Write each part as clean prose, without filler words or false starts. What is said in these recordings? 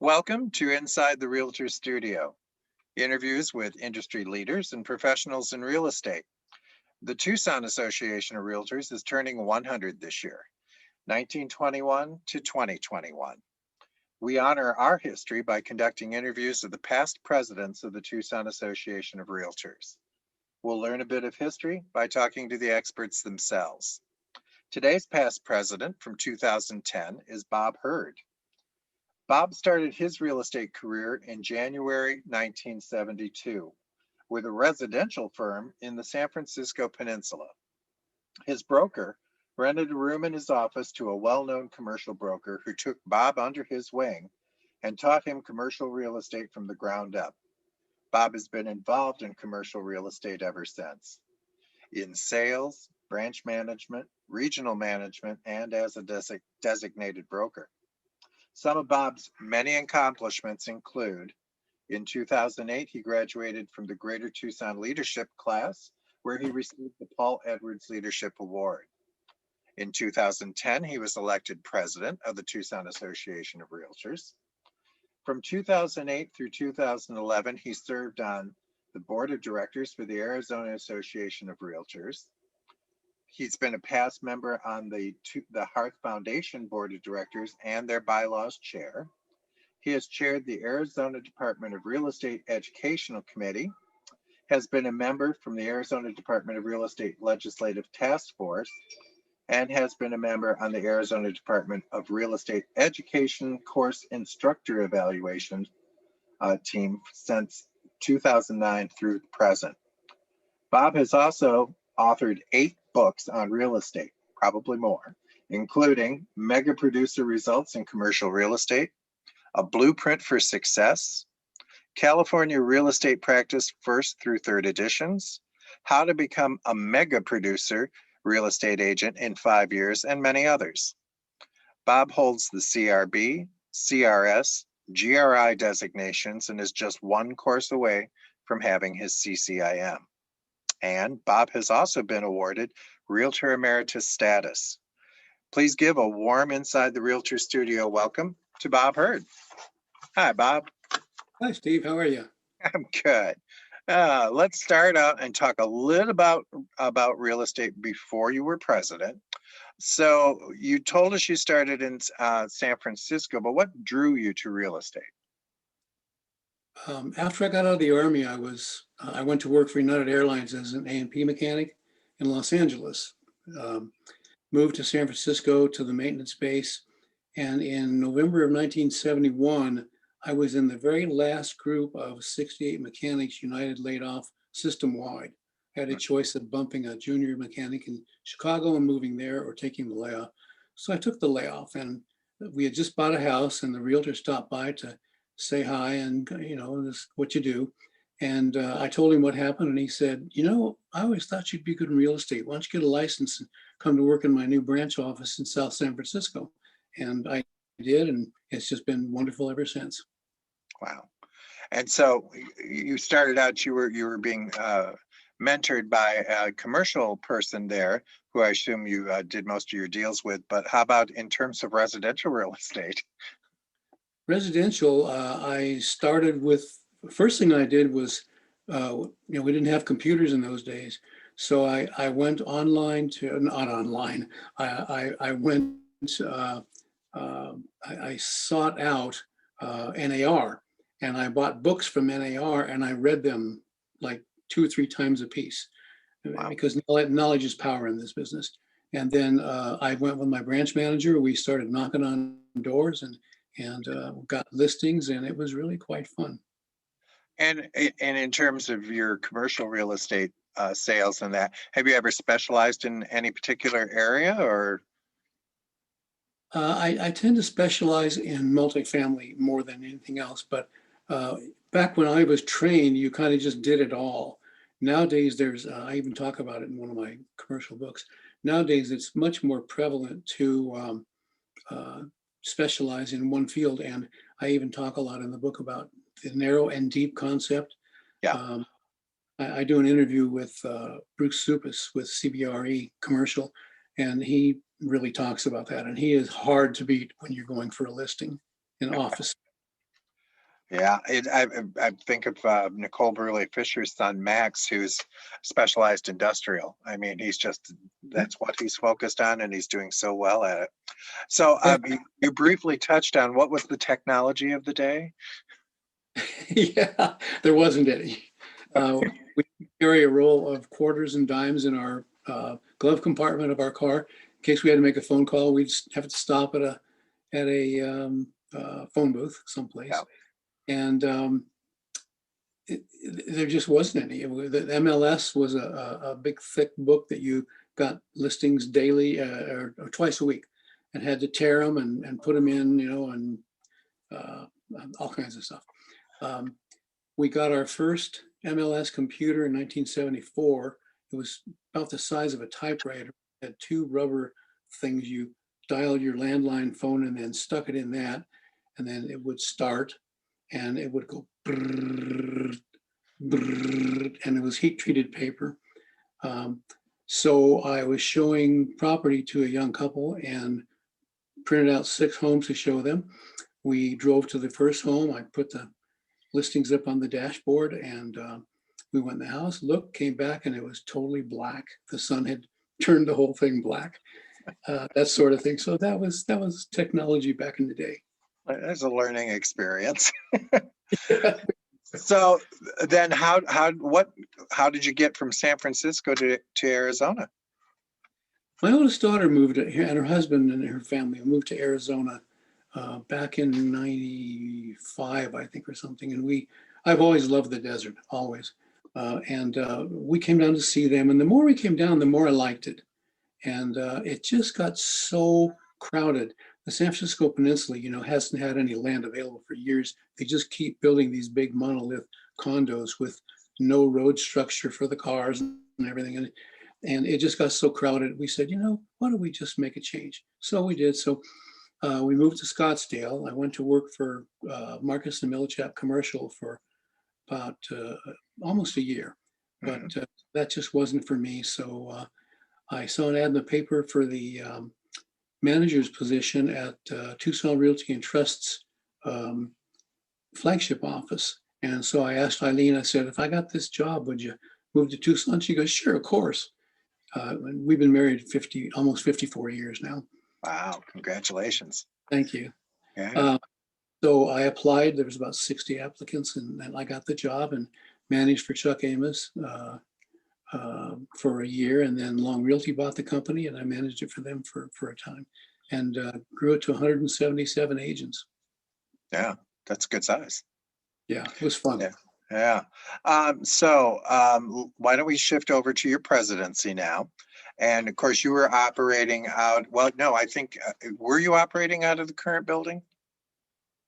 Welcome to Inside the Realtor Studio, interviews with industry leaders and professionals in real estate. The Tucson Association of REALTORS is turning 100 this year, 1921 to 2021. We honor our history by conducting interviews of the past presidents of the Tucson Association of REALTORS. We'll learn a bit of history by talking to the experts themselves. Today's past president from 2010 is Bob Hurd. Bob started his real estate career in January 1972 with a residential firm in the San Francisco Peninsula. His broker rented a room in his office to a well-known commercial broker who took Bob under his wing and taught him commercial real estate from the ground up. Bob has been involved in commercial real estate ever since, in sales, branch management, regional management, and as a designated broker. Some of Bob's many accomplishments include, in 2008, he graduated from the Greater Tucson Leadership class, where he received the Paul Edwards Leadership Award. In 2010, he was elected president of the Tucson Association of REALTORS. From 2008 through 2011, he served on the board of directors for the Arizona Association of REALTORS. He's been a past member on the Hearth Foundation Board of Directors and their bylaws chair. He has chaired the Arizona Department of Real Estate Educational Committee, has been a member from the Arizona Department of Real Estate Legislative Task Force, and has been a member on the Arizona Department of Real Estate Education Course Instructor Evaluation team since 2009 through present. Bob has also authored 8 books on real estate, probably more, including Mega Producer Results in Commercial Real Estate, A Blueprint for Success, California Real Estate Practice First through Third Editions, How to Become a Mega Producer Real Estate Agent in 5 years, and many others. Bob holds the CRB, CRS, GRI designations and is just one course away from having his CCIM. And Bob has also been awarded Realtor Emeritus status. Please give a warm Inside the Realtor Studio welcome to Bob Hurd. Hi, Bob. Hi, Steve. How are you? I'm good. Let's start out and talk a little about real estate before you were president. So you told us you started in San Francisco, but what drew you to real estate? After I got out of the Army, I went to work for United Airlines as an A&P mechanic in Los Angeles. Moved to San Francisco to the maintenance base, and in November of 1971, I was in the very last group of 68 mechanics United laid off system-wide. I had a choice of bumping a junior mechanic in Chicago and moving there, or taking the layoff. So I took the layoff, and we had just bought a house, and the realtor stopped by to say hi, and this is what you do. And I told him what happened, and he said, I always thought you'd be good in real estate. Why don't you get a license and come to work in my new branch office in South San Francisco? And I did, and it's just been wonderful ever since. Wow. And so you started out, you were being mentored by a commercial person there, who I assume you did most of your deals with, but how about in terms of residential real estate? Residential, I started with, first thing I did was, we didn't have computers in those days. So I went online not online, I went, I sought out NAR, and I bought books from NAR, and I read them like 2 or 3 times a piece. Wow. Because knowledge is power in this business. And then I went with my branch manager. We started knocking on doors and got listings, and it was really quite fun. And in terms of your commercial real estate sales and that, have you ever specialized in any particular area, or? I tend to specialize in multifamily more than anything else, but back when I was trained, you kind of just did it all. Nowadays, I even talk about it in one of my commercial books. Nowadays, it's much more prevalent to specialize in one field, and I even talk a lot in the book about the narrow and deep concept. Yeah. I do an interview with Bruce Supis with CBRE Commercial, and he really talks about that. And he is hard to beat when you're going for a listing in office. Yeah, I think of Nicole Burley Fisher's son, Max, who's specialized industrial. I mean, that's what he's focused on, and he's doing so well at it. So Yeah, you briefly touched on what was the technology of the day? yeah, there wasn't any. We carry a roll of quarters and dimes in our glove compartment of our car. In case we had to make a phone call, we'd have to stop at a phone booth Yeah. someplace. And there just wasn't any. The MLS was a big, thick book that you got listings daily or twice a week, and had to tear them and put them in, and uh, all kinds of stuff. We got our first MLS computer in 1974. It was about the size of a typewriter. It had two rubber things. You dialed your landline phone and then stuck it in that, and then it would start, and it would go brrr, brrr, and it was heat treated paper. So I was showing property to a young couple and printed out 6 homes to show them. We drove to the first home. I put the listings up on the dashboard, and we went in the house, looked, came back, and it was totally black. The sun had turned the whole thing black. That sort of thing. So that was technology back in the day. There's a learning experience. So then how did you get from San Francisco to Arizona? My oldest daughter moved, and her husband and her family moved to Arizona back in '95, I think, or something. And I've always loved the desert, always. And we came down to see them. And the more we came down, the more I liked it. And it just got so crowded. The San Francisco Peninsula, hasn't had any land available for years. They just keep building these big monolith condos with no road structure for the cars and everything. And it just got so crowded. We said, why don't we just make a change? So we did. So we moved to Scottsdale. I went to work for Marcus and Millichap Commercial for about almost a year, but that just wasn't for me. So I saw an ad in the paper for the manager's position at Tucson Realty and Trust's flagship office. And so I asked Eileen, I said, if I got this job, would you move to Tucson? She goes, sure, of course. We've been married almost 54 years now. Wow, congratulations. Thank you. Yeah. So I applied. There was about 60 applicants, and I got the job and managed for Chuck Amos for a year. And then Long Realty bought the company, and I managed it for them for a time, and grew it to 177 agents. Yeah, that's good size. Yeah, it was fun. Yeah. So why don't we shift over to your presidency now? And of course, you were operating out. Well, no, I think were you operating out of the current building?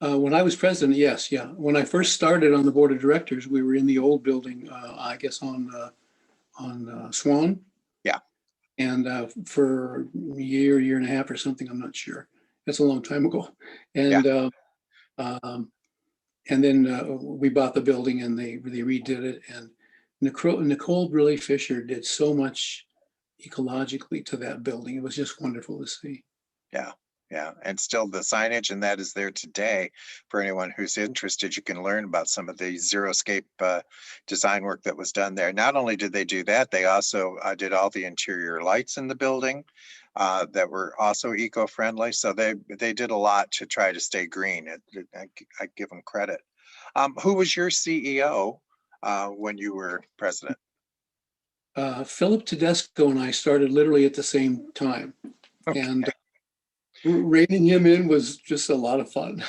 When I was president, yes, yeah. When I first started on the board of directors, we were in the old building, I guess on Swan. Yeah. And for a year and a half or something, I'm not sure. That's a long time ago. And and then we bought the building, and they redid it. And Nicole Briley Fisher did so much ecologically to that building. It was just wonderful to see. Yeah. Yeah. And still the signage, and that is there today for anyone who's interested. You can learn about some of the xeriscape design work that was done there. Not only did they do that, they also did all the interior lights in the building that were also eco-friendly. So they did a lot to try to stay green. I give them credit. Who was your CEO when you were president? Philip Tedesco and I started literally at the same time. Okay. And reining him in was just a lot of fun.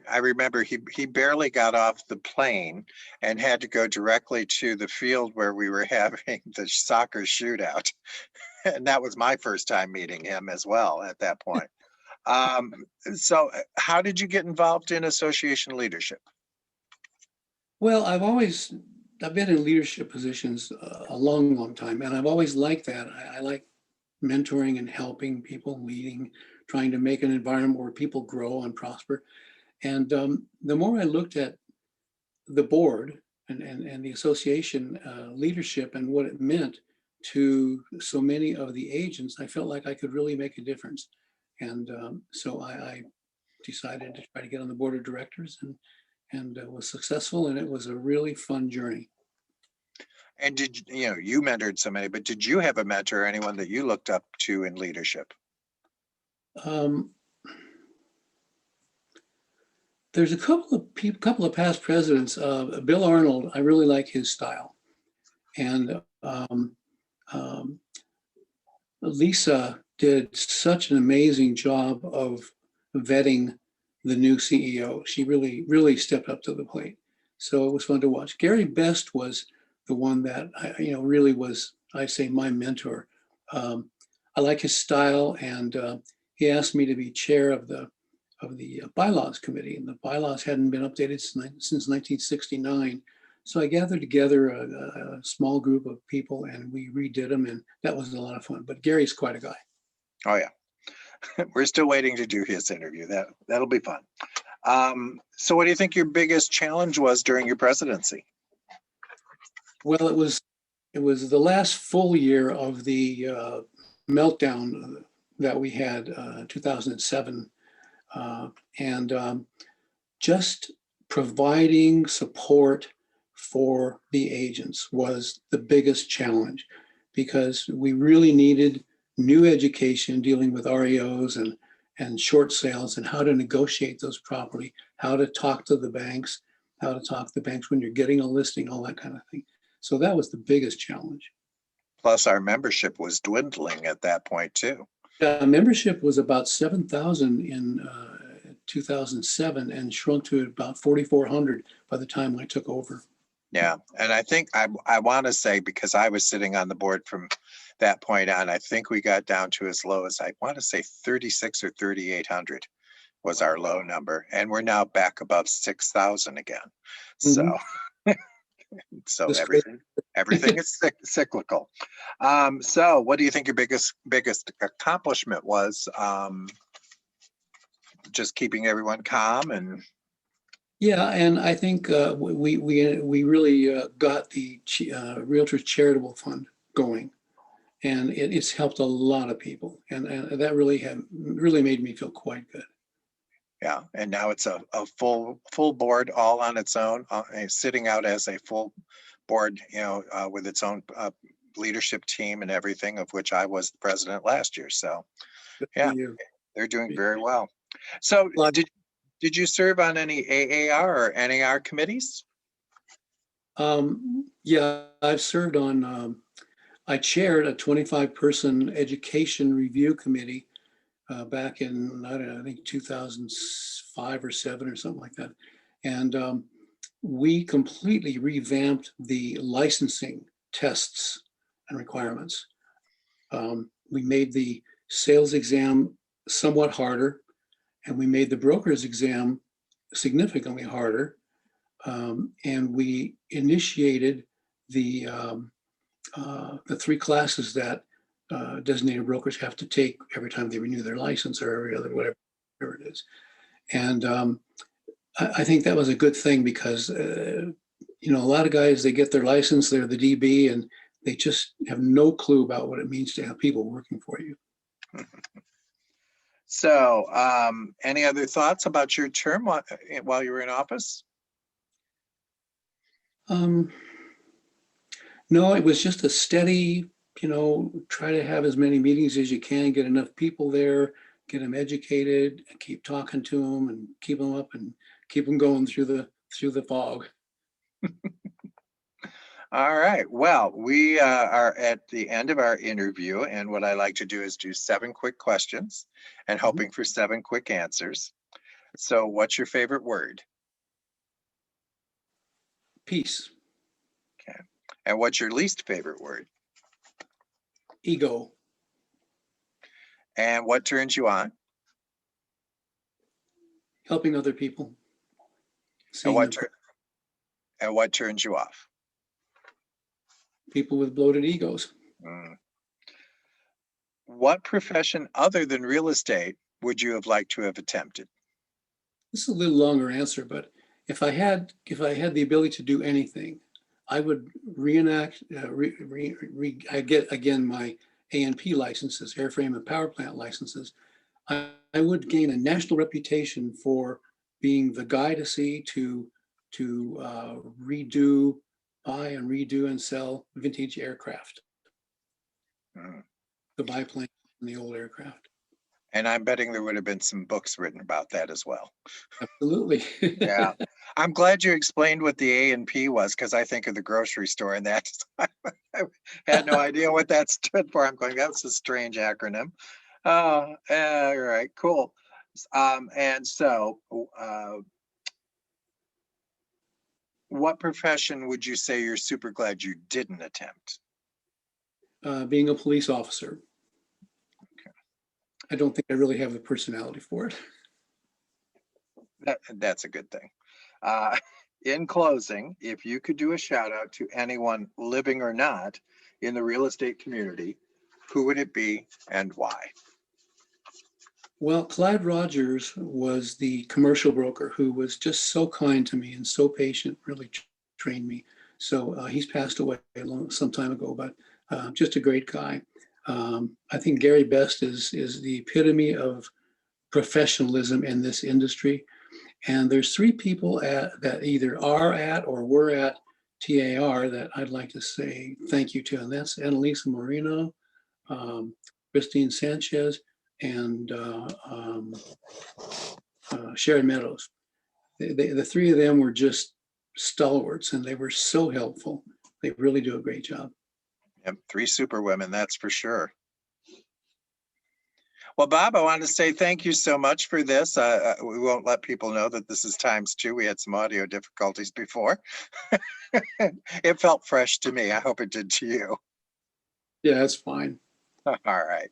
I remember he barely got off the plane and had to go directly to the field where we were having the soccer shootout. And that was my first time meeting him as well at that point. So how did you get involved in association leadership? Well, I've been in leadership positions a long time, and I've always liked that. I like mentoring and helping people, leading, trying to make an environment where people grow and prosper. And the more I looked at the board and the association leadership and what it meant to so many of the agents, I felt like I could really make a difference. And so I decided to try to get on the board of directors and was successful. And it was a really fun journey. And you mentored so many, but did you have a mentor or anyone that you looked up to in leadership? There's a couple of past presidents. Bill Arnold, I really like his style. And Lisa did such an amazing job of vetting the new CEO. She really stepped up to the plate. So it was fun to watch. Gary Best was the one that really was, I say, my mentor. I like his style, and he asked me to be chair of the bylaws committee, and the bylaws hadn't been updated since 1969. So I gathered together a small group of people and we redid them, and that was a lot of fun. But Gary's quite a guy. Oh yeah, we're still waiting to do his interview. That'll be fun. So what do you think your biggest challenge was during your presidency? Well, it was the last full year of the meltdown that we had 2007, and just providing support for the agents was the biggest challenge, because we really needed new education dealing with REOs and short sales and how to negotiate those properly, how to talk to the banks, when you're getting a listing, all that kind of thing. So that was the biggest challenge. Plus our membership was dwindling at that point too. Membership was about 7,000 in 2007 and shrunk to about 4,400 by the time I took over. Yeah, and I think I want to say, because I was sitting on the board from that point on, I think we got down to as low as, I want to say 36 or 3,800 was our low number, and we're now back above 6,000 again. So, so everything is cyclical. So, what do you think your biggest accomplishment was? Just keeping everyone calm and. Yeah, and I think we really got the Realtors Charitable Fund going, and it's helped a lot of people, and that really made me feel quite good. Yeah, and now it's a full board all on its own, sitting out as a full board, with its own leadership team and everything, of which I was the president last year. So, yeah, they're doing very well. So, did you serve on any AAR or NAR committees? Yeah, I've served on, I chaired a 25-person education review committee back in, I don't know, I think 2005 or 7 or something like that. And we completely revamped the licensing tests and requirements. We made the sales exam somewhat harder, and we made the broker's exam significantly harder. And we initiated the 3 classes that designated brokers have to take every time they renew their license, or every other, whatever it is. And I think that was a good thing, because a lot of guys, they get their license, they're the DB, and they just have no clue about what it means to have people working for you. So, any other thoughts about your term while you were in office? No, it was just a steady, try to have as many meetings as you can, get enough people there, get them educated, and keep talking to them, and keep them up, and keep them going through the fog. All right. Well, we are at the end of our interview, and what I like to do is do 7 quick questions and hoping for 7 quick answers. So, what's your favorite word? Peace. Okay. And what's your least favorite word? Ego. And what turns you on? Helping other people. And what turns you off? People with bloated egos. What profession other than real estate would you have liked to have attempted? This is a little longer answer, but if I had the ability to do anything, I would reenact. I get again my A&P licenses, airframe and power plant licenses. I would gain a national reputation for being the guy to see to redo, buy and redo and sell vintage aircraft, Mhm. the biplane and the old aircraft. And I'm betting there would have been some books written about that as well. Absolutely. Yeah. I'm glad you explained what the A&P was, because I think of the grocery store and that. I had no idea what that stood for. I'm going, that's a strange acronym. All right, cool. And so, what profession would you say you're super glad you didn't attempt? Being a police officer. I don't think I really have the personality for it. That's a good thing. Uh, in closing, if you could do a shout out to anyone living or not in the real estate community, who would it be and why? Well, Clyde Rogers was the commercial broker who was just so kind to me and so patient, really trained me. So he's passed away some time ago, but just a great guy. I think Gary Best is the epitome of professionalism in this industry. And there's three people that either are at or were at TAR that I'd like to say thank you to, and that's Annalisa Moreno, Christine Sanchez, and Sharon Meadows. The three of them were just stalwarts, and they were so helpful. They really do a great job. Yep, three super women, that's for sure. Well, Bob, I want to say thank you so much for this. We won't let people know that this is ×2. We had some audio difficulties before. It felt fresh to me. I hope it did to you. Yeah, that's fine. All right.